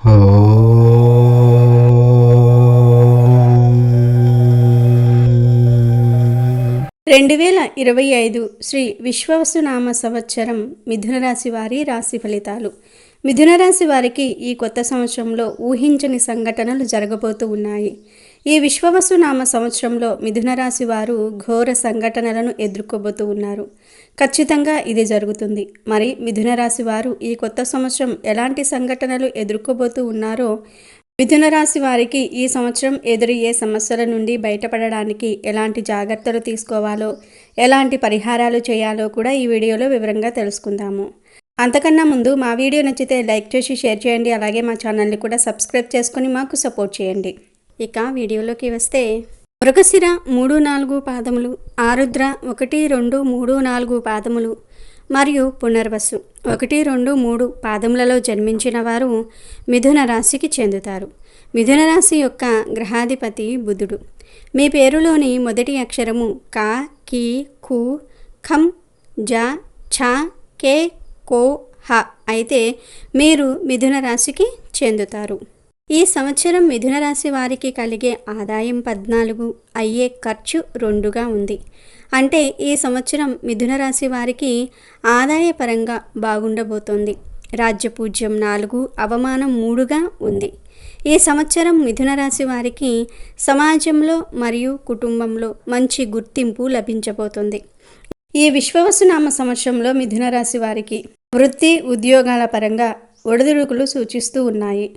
2025 శ్రీ విశ్వవసునామ సంవత్సరం మిథున రాశి వారి రాశి ఫలితాలు. మిథున రాశి వారికి ఈ కొత్త సంవత్సరంలో ఊహించని సంఘటనలు జరగబోతూ ఉన్నాయి. ఈ విశ్వవసునామ సంవత్సరంలో మిథున రాశి వారు ఘోర సంఘటనలను ఎదుర్కోబోతూ ఉన్నారు. ఖచ్చితంగా ఇది జరుగుతుంది. మరి మిథున రాశి వారు ఈ కొత్త సంవత్సరం ఎలాంటి సంఘటనలు ఎదుర్కోబోతూ ఉన్నారో, మిథున రాశి వారికి ఈ సంవత్సరం ఎదురయ్యే సమస్యల నుండి బయటపడడానికి ఎలాంటి జాగ్రత్తలు తీసుకోవాలో, ఎలాంటి పరిహారాలు చేయాలో కూడా ఈ వీడియోలో వివరంగా తెలుసుకుందాము. అంతకన్నా ముందు మా వీడియో నచ్చితే లైక్ చేసి షేర్ చేయండి. అలాగే మా ఛానల్ని కూడా సబ్స్క్రైబ్ చేసుకుని మాకు సపోర్ట్ చేయండి. ఇక వీడియోలోకి వస్తే, మృగశిర 3-4 పాదములు, ఆరుద్ర 1-2-3-4 పాదములు మరియు పునర్వసు 1-2-3 పాదములలో జన్మించిన వారు మిథున రాశికి చెందుతారు. మిథున రాశి యొక్క గ్రహాధిపతి బుధుడు. మీ పేరులోని మొదటి అక్షరము క, కి, కు, ఖం, జ, ఛ, కే, కో, హ అయితే మీరు మిథున రాశికి చెందుతారు. ఈ సంవత్సరం మిథున రాశి వారికి కలిగే ఆదాయం 14, అయ్యే ఖర్చు 2గా ఉంది. అంటే ఈ సంవత్సరం మిథున రాశి వారికి ఆదాయపరంగా బాగుండబోతోంది. రాజ్యపూజ్యం 4, అవమానం 3గా ఉంది. ఈ సంవత్సరం మిథున రాశి వారికి సమాజంలో మరియు కుటుంబంలో మంచి గుర్తింపు లభించబోతుంది. ఈ విశ్వవసునామ సంవత్సరంలో మిథున రాశి వారికి వృత్తి ఉద్యోగాల పరంగా ఒడిదుడుకులు సూచిస్తూ ఉన్నాయి.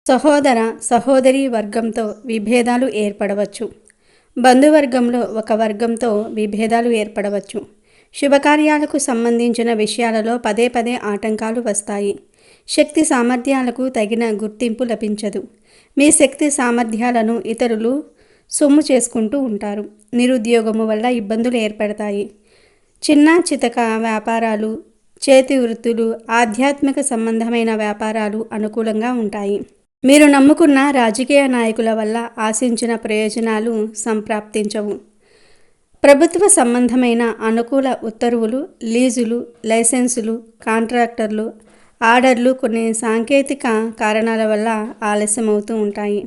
సహోదర సహోదరి వర్గంతో విభేదాలు ఏర్పడవచ్చు. బంధువర్గంలో ఒక వర్గంతో విభేదాలు ఏర్పడవచ్చు. శుభకార్యాలకు సంబంధించిన విషయాలలో పదే పదే ఆటంకాలు వస్తాయి. శక్తి సామర్థ్యాలకు తగిన గుర్తింపు లభించదు. మీ శక్తి సామర్థ్యాలను ఇతరులు సొమ్ము చేసుకుంటూ ఉంటారు. నిరుద్యోగము వల్ల ఇబ్బందులు ఏర్పడతాయి. చిన్న చితక వ్యాపారాలు, చేతి వృత్తులు, ఆధ్యాత్మిక సంబంధమైన వ్యాపారాలు అనుకూలంగా ఉంటాయి. మీరు నమ్ముకున్న రాజకీయ నాయకుల వల్ల ఆశించిన ప్రయోజనాలు సంప్రాప్తించవు. ప్రభుత్వ సంబంధమైన అనుకూల ఉత్తర్వులు, లీజులు, లైసెన్సులు, కాంట్రాక్టర్లు, ఆర్డర్లు కొన్ని సాంకేతిక కారణాల వల్ల ఆలస్యమవుతూ ఉంటాయి.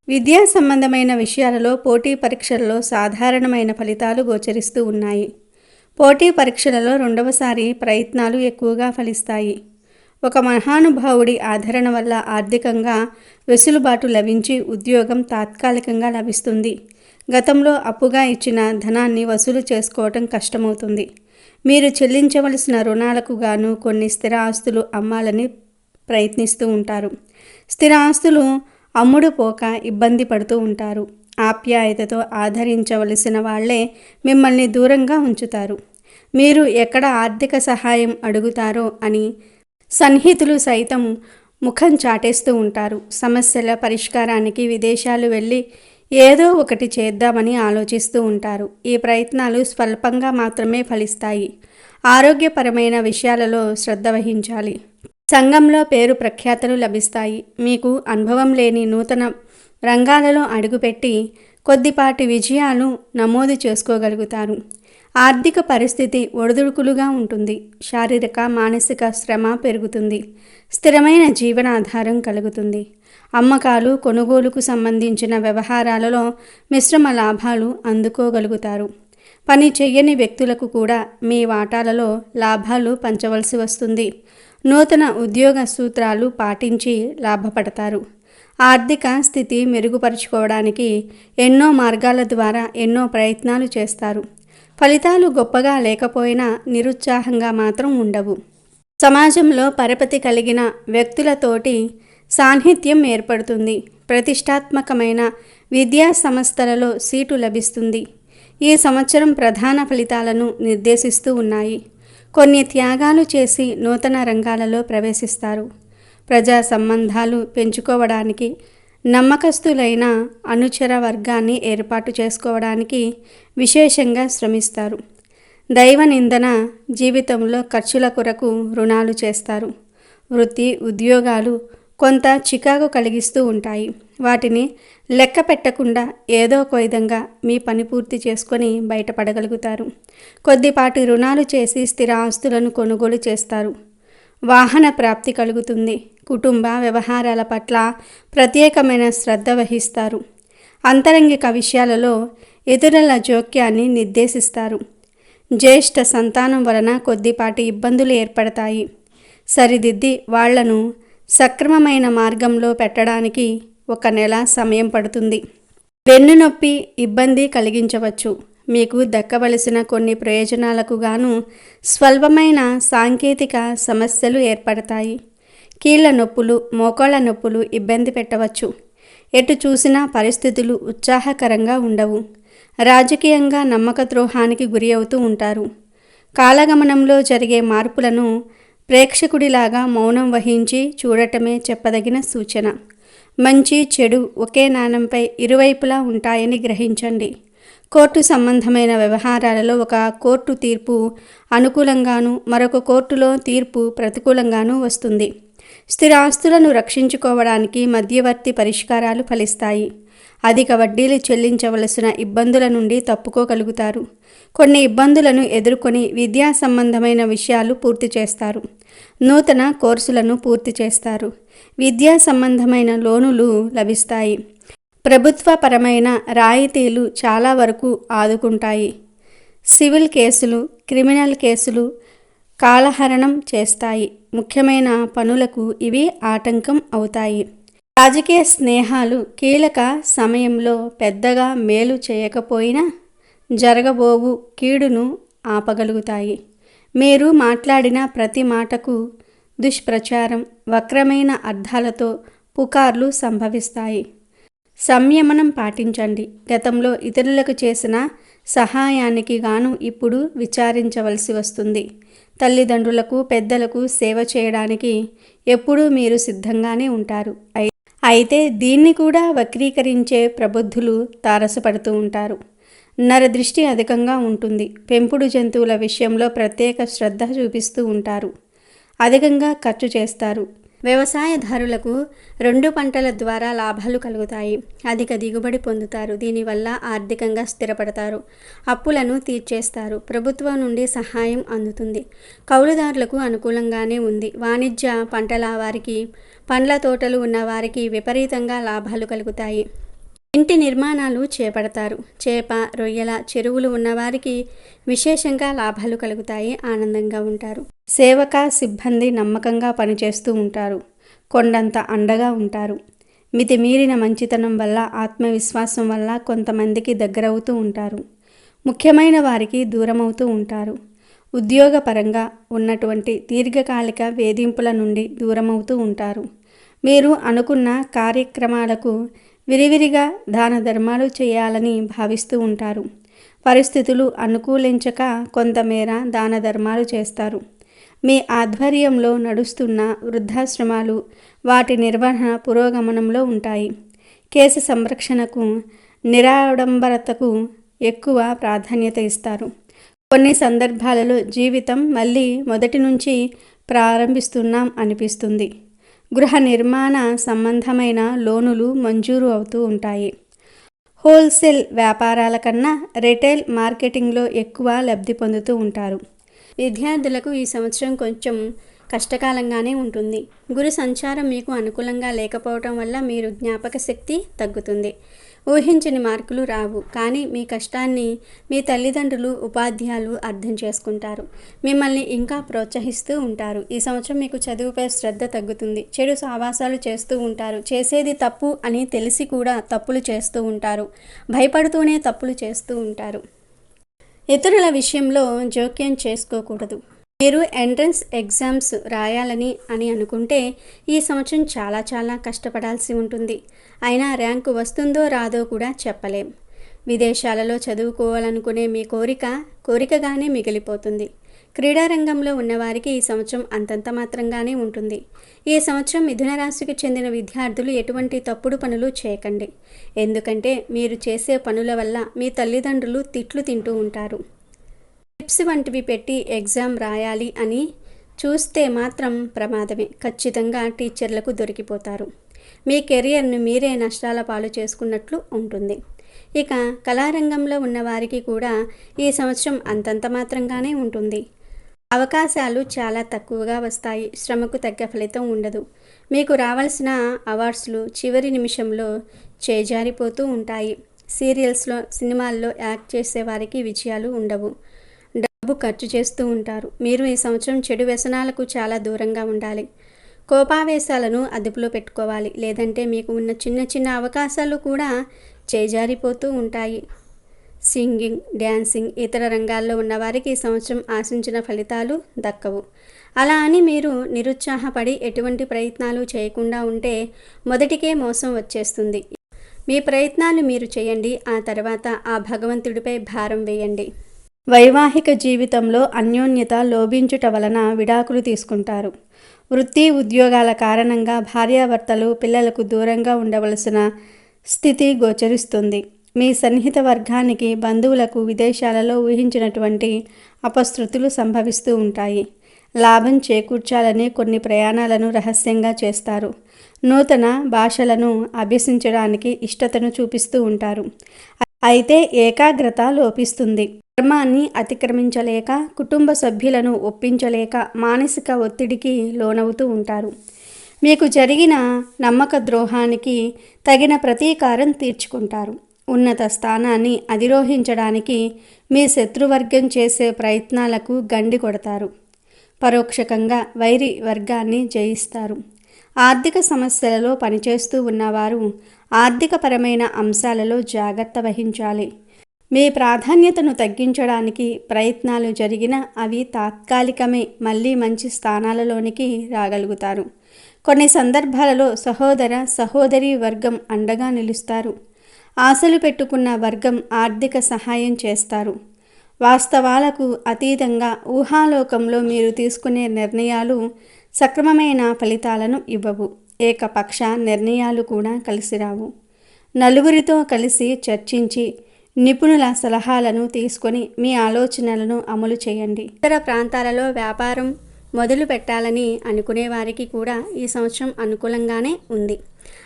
విద్యా సంబంధమైన విషయాలలో పోటీ పరీక్షలలో సాధారణమైన ఫలితాలు గోచరిస్తూ ఉన్నాయి. పోటీ పరీక్షలలో 2వసారి ప్రయత్నాలు ఎక్కువగా ఫలిస్తాయి. ఒక మహానుభావుడి ఆదరణ వల్ల ఆర్థికంగా వెసులుబాటు లభించి ఉద్యోగం తాత్కాలికంగా లభిస్తుంది. గతంలో అప్పుగా ఇచ్చిన ధనాన్ని వసూలు చేసుకోవటం కష్టమవుతుంది. మీరు చెల్లించవలసిన రుణాలకు గాను కొన్ని స్థిర ఆస్తులు అమ్మాలని ప్రయత్నిస్తూ ఉంటారు. స్థిర ఆస్తులు అమ్ముడు పోక ఇబ్బంది పడుతూ ఉంటారు. ఆప్యాయతతో ఆదరించవలసిన వాళ్లే మిమ్మల్ని దూరంగా ఉంచుతారు. మీరు ఎక్కడ ఆర్థిక సహాయం అడుగుతారో అని సన్నిహితులు సైతం ముఖం చాటేస్తూ ఉంటారు. సమస్యల పరిష్కారానికి విదేశాలు వెళ్ళి ఏదో ఒకటి చేద్దామని ఆలోచిస్తూ ఉంటారు. ఈ ప్రయత్నాలు స్వల్పంగా మాత్రమే ఫలిస్తాయి. ఆరోగ్యపరమైన విషయాలలో శ్రద్ధ వహించాలి. సంఘంలో పేరు ప్రఖ్యాతలు లభిస్తాయి. మీకు అనుభవం లేని నూతన రంగాలలో అడుగుపెట్టి కొద్దిపాటి విజయాలు నమోదు చేసుకోగలుగుతారు. ఆర్థిక పరిస్థితి ఒడిదుడుకులుగా ఉంటుంది. శారీరక మానసిక శ్రమ పెరుగుతుంది. స్థిరమైన జీవనాధారం కలుగుతుంది. అమ్మకాలు కొనుగోలుకు సంబంధించిన వ్యవహారాలలో మిశ్రమ లాభాలు అందుకోగలుగుతారు. పని చెయ్యని వ్యక్తులకు కూడా మీ వాటాలలో లాభాలు పంచవలసి వస్తుంది. నూతన ఉద్యోగ సూత్రాలు పాటించి లాభపడతారు. ఆర్థిక స్థితి మెరుగుపరుచుకోవడానికి ఎన్నో మార్గాల ద్వారా ఎన్నో ప్రయత్నాలు చేస్తారు. ఫలితాలు గొప్పగా లేకపోయినా నిరుత్సాహంగా మాత్రం ఉండవు. సమాజంలో పరపతి కలిగిన వ్యక్తులతోటి సాన్నిహిత్యం ఏర్పడుతుంది. ప్రతిష్టాత్మకమైన విద్యా సంస్థలలో సీటు లభిస్తుంది. ఈ సంవత్సరం ప్రధాన ఫలితాలను నిర్దేశిస్తూ ఉన్నాయి. కొన్ని త్యాగాలు చేసి నూతన రంగాలలో ప్రవేశిస్తారు. ప్రజా సంబంధాలు పెంచుకోవడానికి నమ్మకస్తులైన అనుచర వర్గాన్ని ఏర్పాటు చేసుకోవడానికి విశేషంగా శ్రమిస్తారు. దైవ నిందన జీవితంలో ఖర్చుల కొరకు రుణాలు చేస్తారు. వృత్తి ఉద్యోగాలు కొంత చికాకు కలిగిస్తూ ఉంటాయి. వాటిని లెక్క పెట్టకుండా ఏదో ఒక విధంగా మీ పని పూర్తి చేసుకొని బయటపడగలుగుతారు. కొద్దిపాటి రుణాలు చేసి స్థిర ఆస్తులను కొనుగోలు చేస్తారు. వాహన ప్రాప్తి కలుగుతుంది. కుటుంబ వ్యవహారాల పట్ల ప్రత్యేకమైన శ్రద్ధ వహిస్తారు. అంతరంగిక విషయాలలో ఇతరుల జోక్యాన్ని నిర్దేశిస్తారు. జ్యేష్ఠ సంతానం వలన కొద్దిపాటి ఇబ్బందులు ఏర్పడతాయి. సరిదిద్ది వాళ్లను సక్రమమైన మార్గంలో పెట్టడానికి 1 నెల సమయం పడుతుంది. వెన్నునొప్పి ఇబ్బంది కలిగించవచ్చు. మీకు దక్కవలసిన కొన్ని ప్రయోజనాలకు గాను స్వల్పమైన సాంకేతిక సమస్యలు ఏర్పడతాయి. కీళ్ల నొప్పులు, మోకాళ్ళ నొప్పులు ఇబ్బంది పెట్టవచ్చు. ఎటు చూసినా పరిస్థితులు ఉత్సాహకరంగా ఉండవు. రాజకీయంగా నమ్మక ద్రోహానికి గురి అవుతూ ఉంటారు. కాలగమనంలో జరిగే మార్పులను ప్రేక్షకుడిలాగా మౌనం వహించి చూడటమే చెప్పదగిన సూచన. మంచి చెడు ఒకే నాణెంపై ఇరువైపులా ఉంటాయని గ్రహించండి. కోర్టు సంబంధమైన వ్యవహారాలలో ఒక కోర్టు తీర్పు అనుకూలంగానూ మరొక కోర్టులో తీర్పు ప్రతికూలంగానూ వస్తుంది. స్థిరాస్తులను రక్షించుకోవడానికి మధ్యవర్తి పరిష్కారాలు ఫలిస్తాయి. అధిక వడ్డీలు చెల్లించవలసిన ఇబ్బందుల నుండి తప్పుకోగలుగుతారు. కొన్ని ఇబ్బందులను ఎదుర్కొని విద్యా సంబంధమైన విషయాలు పూర్తి చేస్తారు. నూతన కోర్సులను పూర్తి చేస్తారు. విద్యా సంబంధమైన లోనులు లభిస్తాయి. ప్రభుత్వపరమైన రాయితీలు చాలా వరకు ఆదుకుంటాయి. సివిల్ కేసులు, క్రిమినల్ కేసులు కాలహరణం చేస్తాయి. ముఖ్యమైన పనులకు ఇవి ఆటంకం అవుతాయి. రాజకీయ స్నేహాలు కీలక సమయంలో పెద్దగా మేలు చేయకపోయినా జరగబోవు కీడును ఆపగలుగుతాయి. మీరు మాట్లాడిన ప్రతి మాటకు దుష్ప్రచారం, వక్రమైన అర్థాలతో పుకార్లు సంభవిస్తాయి. సంయమనం పాటించండి. గతంలో ఇతరులకు చేసిన సహాయానికి గాను ఇప్పుడు విచారించవలసి వస్తుంది. తల్లిదండ్రులకు, పెద్దలకు సేవ చేయడానికి ఎప్పుడూ మీరు సిద్ధంగానే ఉంటారు. అయితే దీన్ని కూడా వక్రీకరించే ప్రబుద్ధులు తారసపడుతూ ఉంటారు. నరదృష్టి అధికంగా ఉంటుంది. పెంపుడు జంతువుల విషయంలో ప్రత్యేక శ్రద్ధ చూపిస్తూ ఉంటారు. అధికంగా ఖర్చు చేస్తారు. వ్యవసాయదారులకు 2 పంటల ద్వారా లాభాలు కలుగుతాయి. అధిక దిగుబడి పొందుతారు. దీనివల్ల ఆర్థికంగా స్థిరపడతారు. అప్పులను తీర్చేస్తారు. ప్రభుత్వం నుండి సహాయం అందుతుంది. కౌలుదారులకు అనుకూలంగానే ఉంది. వాణిజ్య పంటల వారికి, పండ్ల తోటలు ఉన్న వారికి విపరీతంగా లాభాలు కలుగుతాయి. ఇంటి నిర్మాణాలు చేపడతారు. చేప, రొయ్యల చెరువులు ఉన్నవారికి విశేషంగా లాభాలు కలుగుతాయి. ఆనందంగా ఉంటారు. సేవక సిబ్బంది నమ్మకంగా పనిచేస్తూ ఉంటారు. కొండంత అండగా ఉంటారు. మితిమీరిన మంచితనం వల్ల, ఆత్మవిశ్వాసం వల్ల కొంతమందికి దగ్గరవుతూ ఉంటారు. ముఖ్యమైన వారికి దూరమవుతూ ఉంటారు. ఉద్యోగపరంగా ఉన్నటువంటి దీర్ఘకాలిక వేధింపుల నుండి దూరమవుతూ ఉంటారు. మీరు అనుకున్న కార్యక్రమాలకు విరివిరిగా దాన ధర్మాలు చేయాలని భావిస్తూ ఉంటారు. పరిస్థితులు అనుకూలించక కొంతమేర దాన ధర్మాలు చేస్తారు. మీ ఆధ్వర్యంలో నడుస్తున్న వృద్ధాశ్రమాలు, వాటి నిర్వహణ పురోగమనంలో ఉంటాయి. కేసు సంరక్షణకు, నిరాడంబరతకు ఎక్కువ ప్రాధాన్యత ఇస్తారు. కొన్ని సందర్భాలలో జీవితం మళ్ళీ మొదటి నుంచి ప్రారంభిస్తున్నాం అనిపిస్తుంది. గృహ నిర్మాణ సంబంధమైన లోనులు మంజూరు అవుతూ ఉంటాయి. హోల్సేల్ వ్యాపారాల కన్నా రిటైల్ మార్కెటింగ్లో ఎక్కువ లబ్ధి పొందుతూ ఉంటారు. విద్యార్థులకు ఈ సంవత్సరం కొంచెం కష్టకాలంగానే ఉంటుంది. గురు సంచారం మీకు అనుకూలంగా లేకపోవటం వల్ల మీరు జ్ఞాపక శక్తి తగ్గుతుంది. ఊహించని మార్కులు రావు. కానీ మీ కష్టాన్ని మీ తల్లిదండ్రులు, ఉపాధ్యాయులు అర్థం చేసుకుంటారు. మిమ్మల్ని ఇంకా ప్రోత్సహిస్తూ ఉంటారు. ఈ సంవత్సరం మీకు చదువుపై శ్రద్ధ తగ్గుతుంది. చెడు సావాసాలు చేస్తూ ఉంటారు. చేసేది తప్పు అని తెలిసి కూడా తప్పులు చేస్తూ ఉంటారు. భయపడుతూనే తప్పులు చేస్తూ ఉంటారు. ఇతరుల విషయంలో జోక్యం చేసుకోకూడదు. మీరు ఎంట్రన్స్ ఎగ్జామ్స్ రాయాలని అనుకుంటే ఈ సంవత్సరం చాలా కష్టపడాల్సి ఉంటుంది. అయినా ర్యాంకు వస్తుందో రాదో కూడా చెప్పలేం. విదేశాలలో చదువుకోవాలనుకునే మీ కోరికగానే మిగిలిపోతుంది. క్రీడారంగంలో ఉన్నవారికి ఈ సంవత్సరం అంతంత మాత్రంగానే ఉంటుంది. ఈ సంవత్సరం మిథున రాశికి చెందిన విద్యార్థులు ఎటువంటి తప్పుడు పనులు చేయకండి. ఎందుకంటే మీరు చేసే పనుల వల్ల మీ తల్లిదండ్రులు తిట్లు తింటూ ఉంటారు. టిప్స్ వంటివి పెట్టి ఎగ్జామ్ రాయాలి అని చూస్తే మాత్రం ప్రమాదమే. ఖచ్చితంగా టీచర్లకు దొరికిపోతారు. మీ కెరియర్ను మీరే నష్టాల పాలు చేసుకున్నట్లు ఉంటుంది. ఇక కళారంగంలో ఉన్నవారికి కూడా ఈ సంవత్సరం అంతంత మాత్రంగానే ఉంటుంది. అవకాశాలు చాలా తక్కువగా వస్తాయి. శ్రమకు తగ్గ ఫలితం ఉండదు. మీకు రావాల్సిన అవార్డ్స్లు చివరి నిమిషంలో చేజారిపోతూ ఉంటాయి. సీరియల్స్లో, సినిమాల్లో యాక్ట్ చేసే వారికి విజయాలు ఉండవు. డబ్బు ఖర్చు చేస్తూ ఉంటారు. మీరు ఈ సంవత్సరం చెడు వ్యసనాలకు చాలా దూరంగా ఉండాలి. కోపావేశాలను అదుపులో పెట్టుకోవాలి, లేదంటే మీకు ఉన్న చిన్న చిన్న అవకాశాలు కూడా చేజారిపోతూ ఉంటాయి. సింగింగ్, డ్యాన్సింగ్, ఇతర రంగాల్లో ఉన్నవారికి ఈ సంవత్సరం ఆశించిన ఫలితాలు దక్కవు. అలా అని మీరు నిరుత్సాహపడి ఎటువంటి ప్రయత్నాలు చేయకుండా ఉంటే మొదటికే మోసం వచ్చేస్తుంది. మీ ప్రయత్నాలు మీరు చేయండి, ఆ తర్వాత ఆ భగవంతుడిపై భారం వేయండి. వైవాహిక జీవితంలో అన్యోన్యత లోపించుట వలన విడాకులు తీసుకుంటారు. వృత్తి ఉద్యోగాల కారణంగా భార్యాభర్తలు పిల్లలకు దూరంగా ఉండవలసిన స్థితి గోచరిస్తుంది. మీ సన్నిహిత వర్గానికి, బంధువులకు విదేశాలలో ఊహించినటువంటి అపశృతులు సంభవిస్తూ ఉంటాయి. లాభం చేకూర్చాలని కొన్ని ప్రయాణాలను రహస్యంగా చేస్తారు. నూతన భాషలను అభ్యసించడానికి ఇష్టతను చూపిస్తూ ఉంటారు. అయితే ఏకాగ్రత లోపిస్తుంది. ధర్మాన్ని అతిక్రమించలేక, కుటుంబ సభ్యులను ఒప్పించలేక మానసిక ఒత్తిడికి లోనవుతూ ఉంటారు. మీకు జరిగిన నమ్మక ద్రోహానికి తగిన ప్రతీకారం తీర్చుకుంటారు. ఉన్నత స్థానాన్ని అధిరోహించడానికి మీ శత్రువర్గం చేసే ప్రయత్నాలకు గండి కొడతారు. పరోక్షకంగా వైరి వర్గాన్ని జయిస్తారు. ఆర్థిక సమస్యలలో పనిచేస్తూ ఉన్నవారు ఆర్థికపరమైన అంశాలలో జాగ్రత్త వహించాలి. మీ ప్రాధాన్యతను తగ్గించడానికి ప్రయత్నాలు జరిగినా అవి తాత్కాలికమే. మళ్ళీ మంచి స్థానాలలోనికి రాగలుగుతారు. కొన్ని సందర్భాలలో సహోదరీ వర్గం అండగా నిలుస్తారు. ఆశలు పెట్టుకున్న వర్గం ఆర్థిక సహాయం చేస్తారు. వాస్తవాలకు అతీతంగా ఊహాలోకంలో మీరు తీసుకునే నిర్ణయాలు సక్రమమైన ఫలితాలను ఇవ్వవు. ఏకపక్ష నిర్ణయాలు కూడా కలిసిరావు. నలుగురితో కలిసి చర్చించి నిపుణుల సలహాలను తీసుకొని మీ ఆలోచనలను అమలు చేయండి. ఇతర ప్రాంతాలలో వ్యాపారం మొదలు పెట్టాలని అనుకునే వారికి కూడా ఈ సంవత్సరం అనుకూలంగానే ఉంది.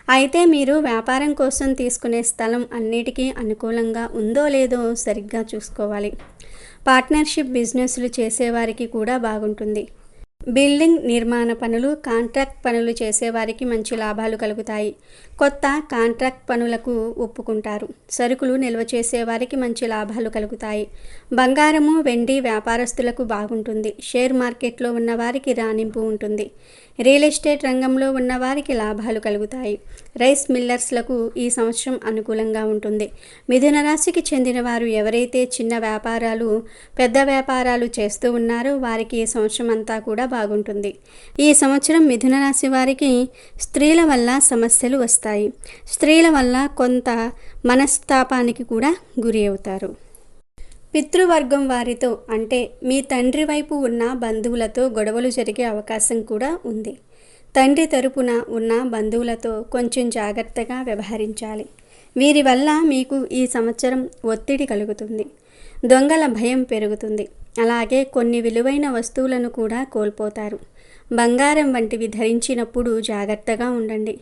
అయితే మీరు వ్యాపారం కోసం తీసుకునే స్థలం అన్నిటికీ అనుకూలంగా ఉందో లేదో సరిగ్గా చూసుకోవాలి. పార్ట్నర్షిప్ బిజినెస్లు చేసేవారికి కూడా బాగుంటుంది. బిల్డింగ్ నిర్మాణ పనులు, కాంట్రాక్ట్ పనులు చేసేవారికి మంచి లాభాలు కలుగుతాయి. కొత్త కాంట్రాక్ట్ పనులకు ఒప్పుకుంటారు. సరుకులు నిల్వ చేసేవారికి మంచి లాభాలు కలుగుతాయి. బంగారము, వెండి వ్యాపారస్తులకు బాగుంటుంది. షేర్ మార్కెట్లో ఉన్నవారికి రాణింపు ఉంటుంది. రియల్ ఎస్టేట్ రంగంలో ఉన్నవారికి లాభాలు కలుగుతాయి. రైస్ మిల్లర్స్లకు ఈ సంవత్సరం అనుకూలంగా ఉంటుంది. మిథున రాశికి చెందిన వారు ఎవరైతే చిన్న వ్యాపారాలు, పెద్ద వ్యాపారాలు చేస్తూ ఉన్నారో వారికి ఈ సంవత్సరం అంతా కూడా బాగుంటుంది. ఈ సంవత్సరం మిథున రాశి వారికి స్త్రీల వల్ల సమస్యలు వస్తాయి. స్త్రీల వల్ల కొంత మనస్తాపానికి కూడా గురి అవుతారు. పితృవర్గం వారితో అంటే మీ తండ్రి వైపు ఉన్న బంధువులతో గొడవలు జరిగే అవకాశం కూడా ఉంది. తండ్రి తరపున ఉన్న బంధువులతో కొంచెం జాగ్రత్తగా వ్యవహరించాలి. వీరి వల్ల మీకు ఈ సంవత్సరం ఒత్తిడి కలుగుతుంది. దొంగల భయం పెరుగుతుంది. అలాగే కొన్ని విలువైన వస్తువులను కూడా కోల్పోతారు. బంగారం వంటివి ధరించినప్పుడు జాగ్రత్తగా ఉండండి.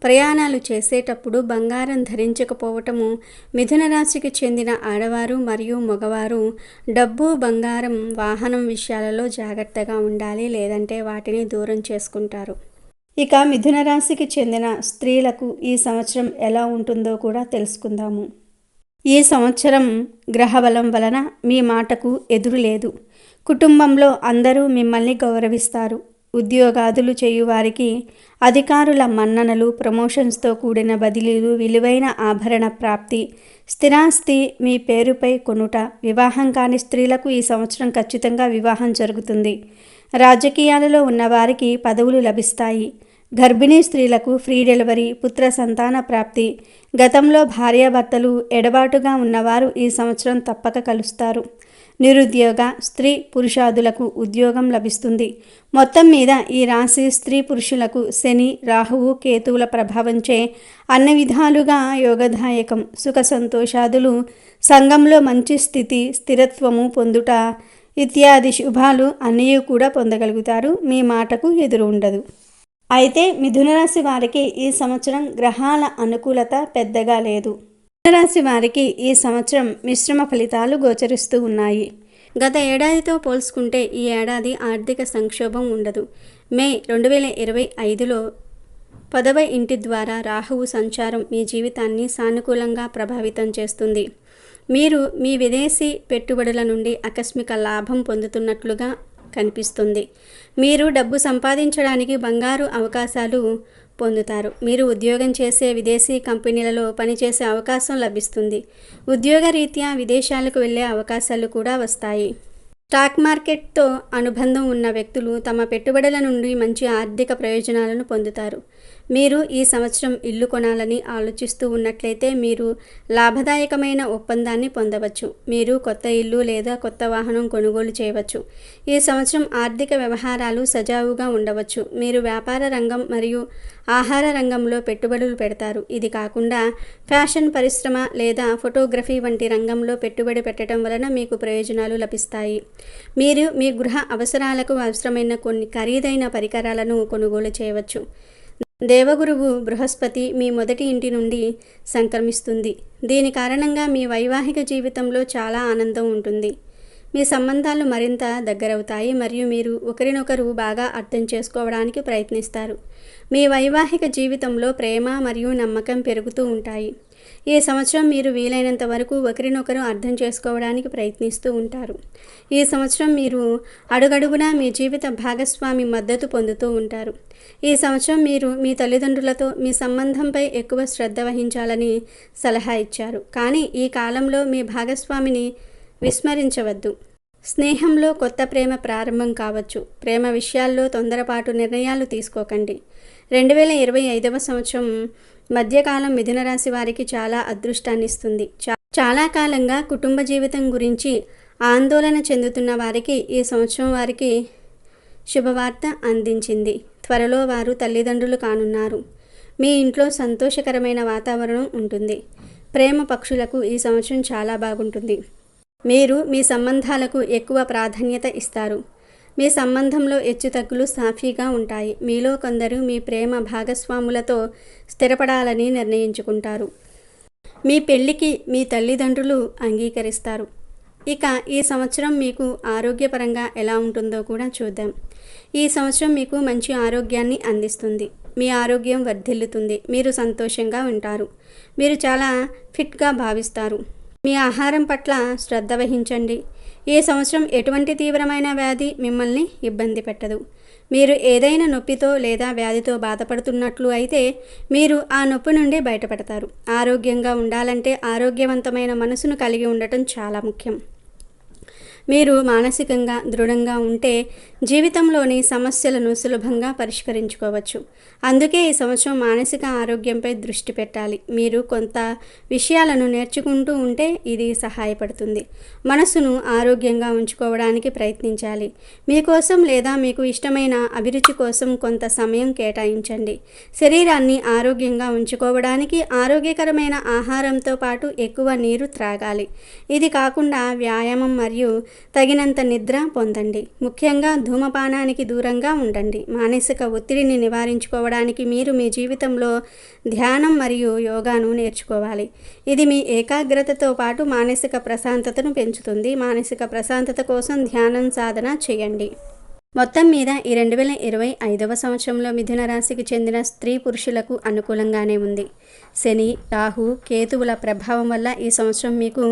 ప్రయాణాలు చేసేటప్పుడు బంగారం ధరించకపోవటము మిథున రాశికి చెందిన ఆడవారు మరియు మగవారు డబ్బు, బంగారం, వాహనం విషయాలలో జాగ్రత్తగా ఉండాలి, లేదంటే వాటిని దూరం చేసుకుంటారు. ఇక మిథున రాశికి చెందిన స్త్రీలకు ఈ సంవత్సరం ఎలా ఉంటుందో కూడా తెలుసుకుందాము. ఈ సంవత్సరం గ్రహబలం వలన మీ మాటకు ఎదురు లేదు. కుటుంబంలో అందరూ మిమ్మల్ని గౌరవిస్తారు. ఉద్యోగాదులు చేయువారికి అధికారుల మన్ననలు, ప్రమోషన్స్తో కూడిన బదిలీలు, విలువైన ఆభరణ ప్రాప్తి, స్థిరాస్తి మీ పేరుపై కొనుట. వివాహం కాని స్త్రీలకు ఈ సంవత్సరం ఖచ్చితంగా వివాహం జరుగుతుంది. రాజకీయాలలో ఉన్నవారికి పదవులు లభిస్తాయి. గర్భిణీ స్త్రీలకు ఫ్రీ డెలివరీ, పుత్ర సంతాన ప్రాప్తి. గతంలో భార్యాభర్తలు ఎడబాటుగా ఉన్నవారు ఈ సంవత్సరం తప్పక కలుస్తారు. నిరుద్యోగ స్త్రీ పురుషాదులకు ఉద్యోగం లభిస్తుంది. మొత్తం మీద ఈ రాశి స్త్రీ పురుషులకు శని, రాహువు, కేతువుల ప్రభావంచే అన్ని విధాలుగా యోగదాయకం. సుఖ సంతోషాదులు, సంఘంలో మంచి స్థితి, స్థిరత్వము పొందుట ఇత్యాది శుభాలు అన్నీ కూడా పొందగలుగుతారు. మీ మాటకు ఎదురు ఉండదు. అయితే మిథున రాశి వారికి ఈ సంవత్సరం గ్రహాల అనుకూలత పెద్దగా లేదు. మిథున రాశి వారికి ఈ సంవత్సరం మిశ్రమ ఫలితాలు గోచరిస్తూ ఉన్నాయి. గత ఏడాదితో పోల్చుకుంటే ఈ ఏడాది ఆర్థిక సంక్షోభం ఉండదు. మే 2025లో 10వ ఇంటి ద్వారా రాహువు సంచారం మీ జీవితాన్ని సానుకూలంగా ప్రభావితం చేస్తుంది. మీరు మీ విదేశీ పెట్టుబడుల నుండి ఆకస్మిక లాభం పొందుతున్నట్లుగా కనిపిస్తుంది. మీరు డబ్బు సంపాదించడానికి బంగారు అవకాశాలు పొందుతారు. మీరు ఉద్యోగం చేసే విదేశీ కంపెనీలలో పనిచేసే అవకాశం లభిస్తుంది. ఉద్యోగరీత్యా విదేశాలకు వెళ్ళే అవకాశాలు కూడా వస్తాయి. స్టాక్ మార్కెట్తో అనుబంధం ఉన్న వ్యక్తులు తమ పెట్టుబడుల నుండి మంచి ఆర్థిక ప్రయోజనాలను పొందుతారు. మీరు ఈ సంవత్సరం ఇల్లు కొనాలని ఆలోచిస్తూ ఉన్నట్లయితే మీరు లాభదాయకమైన ఒప్పందాన్ని పొందవచ్చు. మీరు కొత్త ఇల్లు లేదా కొత్త వాహనం కొనుగోలు చేయవచ్చు. ఈ సంవత్సరం ఆర్థిక వ్యవహారాలు సజావుగా ఉండవచ్చు. మీరు వ్యాపార రంగం మరియు ఆహార రంగంలో పెట్టుబడులు పెడతారు. ఇది కాకుండా ఫ్యాషన్ పరిశ్రమ లేదా ఫోటోగ్రఫీ వంటి రంగంలో పెట్టుబడి పెట్టడం వలన మీకు ప్రయోజనాలు లభిస్తాయి. మీరు మీ గృహ అవసరాలకు అవసరమైన కొన్ని ఖరీదైన పరికరాలను కొనుగోలు చేయవచ్చు. దేవగురువు బృహస్పతి మీ మొదటి ఇంటి నుండి సంక్రమిస్తుంది. దీని కారణంగా మీ వైవాహిక జీవితంలో చాలా ఆనందం ఉంటుంది. మీ సంబంధాలు మరింత దగ్గరవుతాయి మరియు మీరు ఒకరినొకరు బాగా అర్థం చేసుకోవడానికి ప్రయత్నిస్తారు. మీ వైవాహిక జీవితంలో ప్రేమ మరియు నమ్మకం పెరుగుతూ ఉంటాయి. ఈ సంవత్సరం మీరు వీలైనంత వరకు ఒకరినొకరు అర్థం చేసుకోవడానికి ప్రయత్నిస్తూ ఉంటారు. ఈ సంవత్సరం మీరు అడుగడుగునా మీ జీవిత భాగస్వామి మద్దతు పొందుతూ ఉంటారు. ఈ సంవత్సరం మీరు మీ తల్లిదండ్రులతో మీ సంబంధంపై ఎక్కువ శ్రద్ధ వహించాలని సలహా ఇచ్చారు. కానీ ఈ కాలంలో మీ భాగస్వామిని విస్మరించవద్దు. స్నేహంలో కొత్త ప్రేమ ప్రారంభం కావచ్చు. ప్రేమ విషయాల్లో తొందరపాటు నిర్ణయాలు తీసుకోకండి. 2025వ సంవత్సరం మధ్యకాలం మిథున రాశి వారికి చాలా అదృష్టాన్ని ఇస్తుంది. చాలా కాలంగా కుటుంబ జీవితం గురించి ఆందోళన చెందుతున్న వారికి ఈ సంవత్సరం వారికి శుభవార్త అందించింది. త్వరలో వారు తల్లిదండ్రులు కానున్నారు. మీ ఇంట్లో సంతోషకరమైన వాతావరణం ఉంటుంది. ప్రేమ పక్షులకు ఈ సంవత్సరం చాలా బాగుంటుంది. మీరు మీ సంబంధాలకు ఎక్కువ ప్రాధాన్యత ఇస్తారు. మీ సంబంధంలో హెచ్చుతగ్గులు సాఫీగా ఉంటాయి. మీలో కొందరు మీ ప్రేమ భాగస్వాములతో స్థిరపడాలని నిర్ణయించుకుంటారు. మీ పెళ్లికి మీ తల్లిదండ్రులు అంగీకరిస్తారు. ఇక ఈ సంవత్సరం మీకు ఆరోగ్యపరంగా ఎలా ఉంటుందో కూడా చూద్దాం. ఈ సంవత్సరం మీకు మంచి ఆరోగ్యాన్ని అందిస్తుంది. మీ ఆరోగ్యం వర్ధిల్లుతుంది. మీరు సంతోషంగా ఉంటారు. మీరు చాలా ఫిట్గా భావిస్తారు. మీ ఆహారం పట్ల శ్రద్ధ వహించండి. ఈ సంవత్సరం ఎటువంటి తీవ్రమైన వ్యాధి మిమ్మల్ని ఇబ్బంది పెట్టదు. మీరు ఏదైనా నొప్పితో లేదా వ్యాధితో బాధపడుతున్నట్లు అయితే మీరు ఆ నొప్పి నుండి బయటపడతారు. ఆరోగ్యంగా ఉండాలంటే ఆరోగ్యవంతమైన మనసును కలిగి ఉండటం చాలా ముఖ్యం. మీరు మానసికంగా దృఢంగా ఉంటే జీవితంలోని సమస్యలను సులభంగా పరిష్కరించుకోవచ్చు. అందుకే ఈ సంవత్సరం మానసిక ఆరోగ్యంపై దృష్టి పెట్టాలి. మీరు కొంత విషయాలను నేర్చుకుంటూ ఉంటే ఇది సహాయపడుతుంది. మనసును ఆరోగ్యంగా ఉంచుకోవడానికి ప్రయత్నించాలి. మీకోసం లేదా మీకు ఇష్టమైన అభిరుచి కోసం కొంత సమయం కేటాయించండి. శరీరాన్ని ఆరోగ్యంగా ఉంచుకోవడానికి ఆరోగ్యకరమైన ఆహారంతో పాటు ఎక్కువ నీరు త్రాగాలి. ఇది కాకుండా వ్యాయామం మరియు తగినంత నిద్ర పొందండి. ముఖ్యంగా ధూమపానానికి దూరంగా ఉండండి. మానసిక ఒత్తిడిని నివారించుకోవడానికి మీరు మీ జీవితంలో ధ్యానం మరియు యోగాను నేర్చుకోవాలి. ఇది మీ ఏకాగ్రతతో పాటు మానసిక ప్రశాంతతను పెంచుతుంది. మానసిక ప్రశాంతత కోసం ధ్యానం సాధన చేయండి. మొత్తం మీద ఈ 2025వ సంవత్సరంలో మిథున రాశికి చెందిన స్త్రీ పురుషులకు అనుకూలంగానే ఉంది. శని, రాహు, కేతువుల ప్రభావం వల్ల ఈ సంవత్సరం మీకు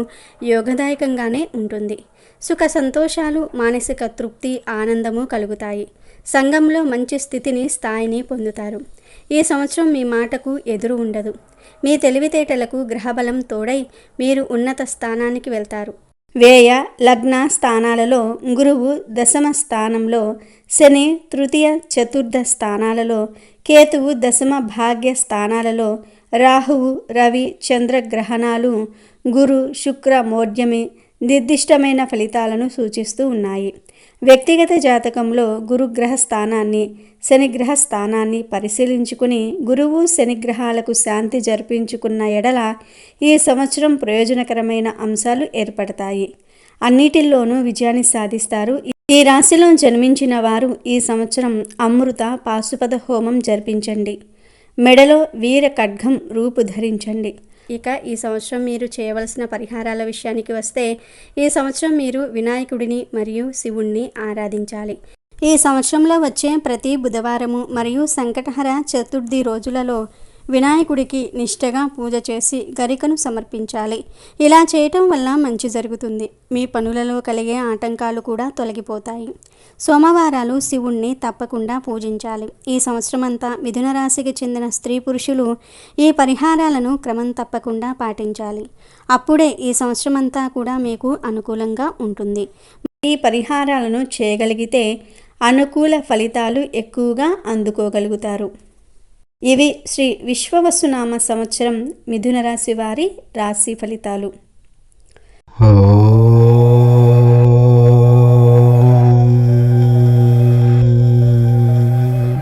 యోగదాయకంగానే ఉంటుంది. సుఖ సంతోషాలు, మానసిక తృప్తి, ఆనందము కలుగుతాయి. సంఘంలో మంచి స్థాయిని పొందుతారు. ఈ సంవత్సరం మీ మాటకు ఎదురు ఉండదు. మీ తెలివితేటలకు గ్రహబలం తోడై మీరు ఉన్నత స్థానానికి వెళ్తారు. వ్యయ, లగ్న స్థానాలలో గురువు దశమ స్థానంలో, శని తృతీయ, చతుర్థ స్థానాలలో, కేతువు దశమ భాగ్య స్థానాలలో, రాహువు, రవి, చంద్రగ్రహణాలు గురు, శుక్ర మోఢ్యమి నిర్దిష్టమైన ఫలితాలను సూచిస్తూ ఉన్నాయి. వ్యక్తిగత జాతకంలో గురుగ్రహ స్థానాన్ని, శనిగ్రహ స్థానాన్ని పరిశీలించుకుని గురువు, శనిగ్రహాలకు శాంతి జరిపించుకున్న ఎడల ఈ సంవత్సరం ప్రయోజనకరమైన అంశాలు ఏర్పడతాయి. అన్నిటిల్లోనూ విజయాన్ని సాధిస్తారు. ఈ రాశిలో జన్మించిన వారు ఈ సంవత్సరం అమృత పాశుపద హోమం జరిపించండి. మెడలో వీర ఖడ్గం రూపు ధరించండి. ఇక ఈ సంవత్సరం మీరు చేయవలసిన పరిహారాల విషయానికి వస్తే ఈ సంవత్సరం మీరు వినాయకుడిని మరియు శివుణ్ణి ఆరాధించాలి. ఈ సంవత్సరంలో వచ్చే ప్రతి బుధవారము మరియు సంకటహర చతుర్థి రోజులలో వినాయకుడికి నిష్టగా పూజ చేసి గరికను సమర్పించాలి. ఇలా చేయటం వల్ల మంచి జరుగుతుంది. మీ పనులలో కలిగే ఆటంకాలు కూడా తొలగిపోతాయి. సోమవారాలు శివుణ్ణి తప్పకుండా పూజించాలి. ఈ సంవత్సరమంతా మిథున రాశికి చెందిన స్త్రీ పురుషులు ఈ పరిహారాలను క్రమం తప్పకుండా పాటించాలి. అప్పుడే ఈ సంవత్సరమంతా కూడా మీకు అనుకూలంగా ఉంటుంది. ఈ పరిహారాలను చేయగలిగితే అనుకూల ఫలితాలు ఎక్కువగా అందుకోగలుగుతారు. ఇవి శ్రీ విశ్వవసునామ సంవత్సరం మిథున రాశి వారి రాశి ఫలితాలు.